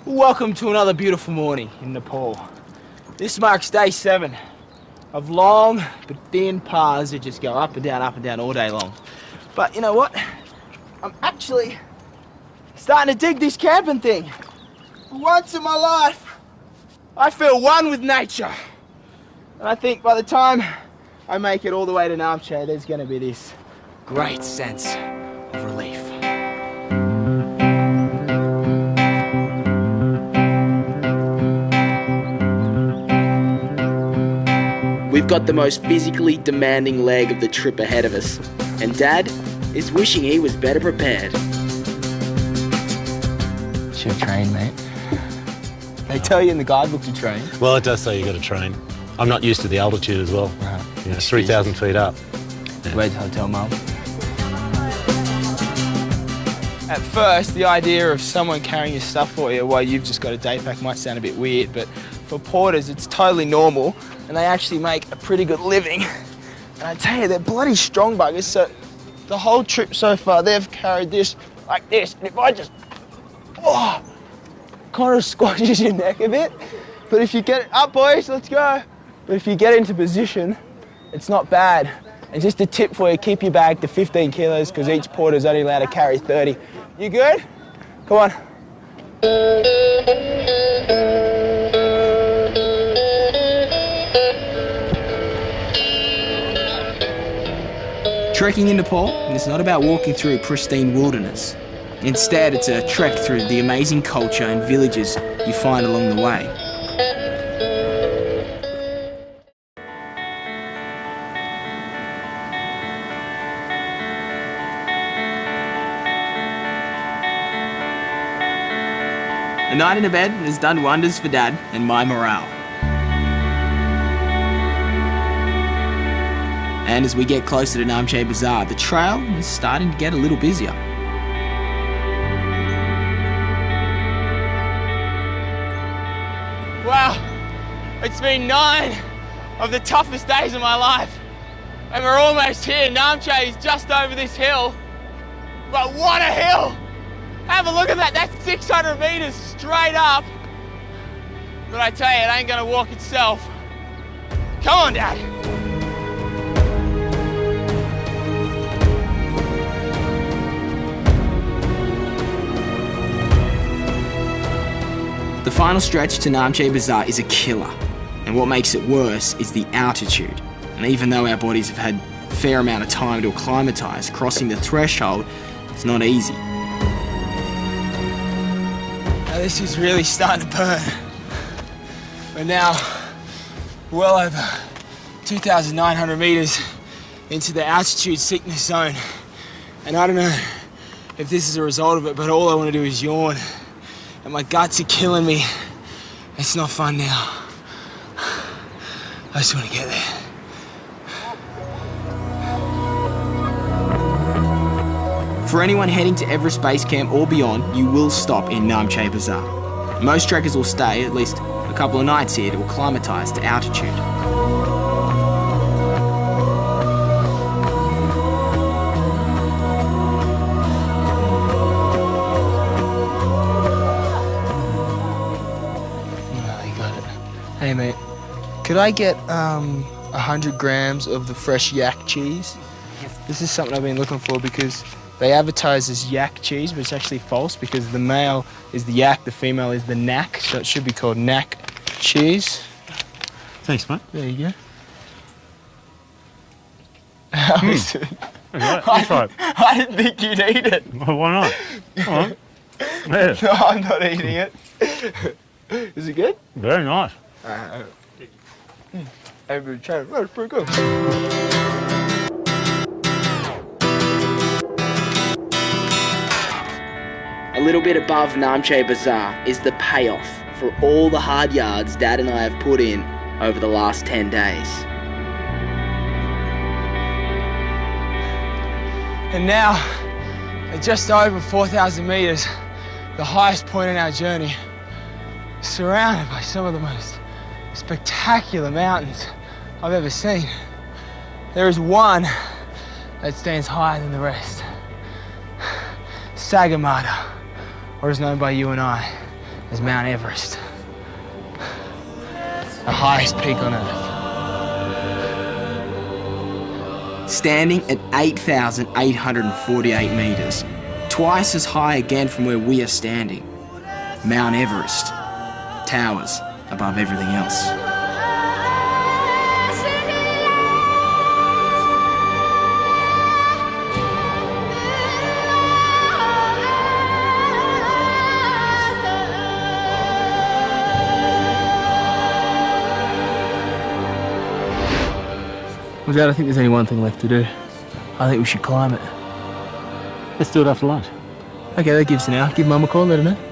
Welcome to another beautiful morning in Nepal. This marks day 7 of long but thin paths that just go up and down all day long. But you know what? I'm actually starting to dig this camping thing. For once in my life, I feel one with nature. And I think by the time I make it all the way to Namche, there's going to be this great sense of relief. We've got the most physically demanding leg of the trip ahead of us, and Dad is wishing he was better prepared. Should have trained, mate. They tell you in the guidebook to train. Well, it does say you got to train. I'm not used to the altitude as well. Right. You know, 3,000 feet up. Yeah. Where's the hotel, Mum? At first, the idea of someone carrying your stuff for you while you've just got a day pack might sound a bit weird, but for porters, it's totally normal, and they actually make a pretty good living. And I tell you, they're bloody strong buggers, so the whole trip so far, they've carried this like this, and if I just, kind of squashes your neck a bit, but if you get it up, boys, let's go. But if you get into position, it's not bad. And just a tip for you, keep your bag to 15 kilos, because each porter's only allowed to carry 30. You good? Come on. Trekking in Nepal is not about walking through pristine wilderness. Instead, it's a trek through the amazing culture and villages you find along the way. A night in a bed has done wonders for Dad and my morale. And as we get closer to Namche Bazaar, the trail is starting to get a little busier. Wow, it's been 9 of the toughest days of my life. And we're almost here. Namche is just over this hill. But what a hill! Have a look at that, that's 600 meters straight up. But I tell you, it ain't gonna walk itself. Come on, Dad. The final stretch to Namche Bazaar is a killer, and what makes it worse is the altitude. And even though our bodies have had a fair amount of time to acclimatise, crossing the threshold is not easy. Now this is really starting to burn. We're now well over 2,900 metres into the altitude sickness zone. And I don't know if this is a result of it, but all I want to do is yawn. And my guts are killing me. It's not fun now. I just want to get there. For anyone heading to Everest Base Camp or beyond, you will stop in Namche Bazaar. Most trekkers will stay at least a couple of nights here to acclimatise to altitude. Hey mate, could I get 100 grams of the fresh yak cheese? This is something I've been looking for because they advertise as yak cheese, but it's actually false because the male is the yak, the female is the knack, so it should be called knack cheese. Thanks, mate. There you go. How is it? I didn't think you'd eat it. Well, why not? Come on. Yeah. No, I'm not eating it. Is it good? Very nice. Every time. Oh, it's pretty good. A little bit above Namche Bazaar is the payoff for all the hard yards Dad and I have put in over the last 10 days. And now, at just over 4,000 metres, the highest point in our journey, surrounded by some of the most spectacular mountains I've ever seen. There is one that stands higher than the rest. Sagamata, or as known by you and I is Mt Everest, the highest peak on Earth. Standing at 8,848 metres, twice as high again from where we are standing, Mt Everest towers above everything else. Well, Dad, I think there's only one thing left to do. I think we should climb it. Let's do it after lunch. Okay, that gives an hour. Give Mum a call, let her know.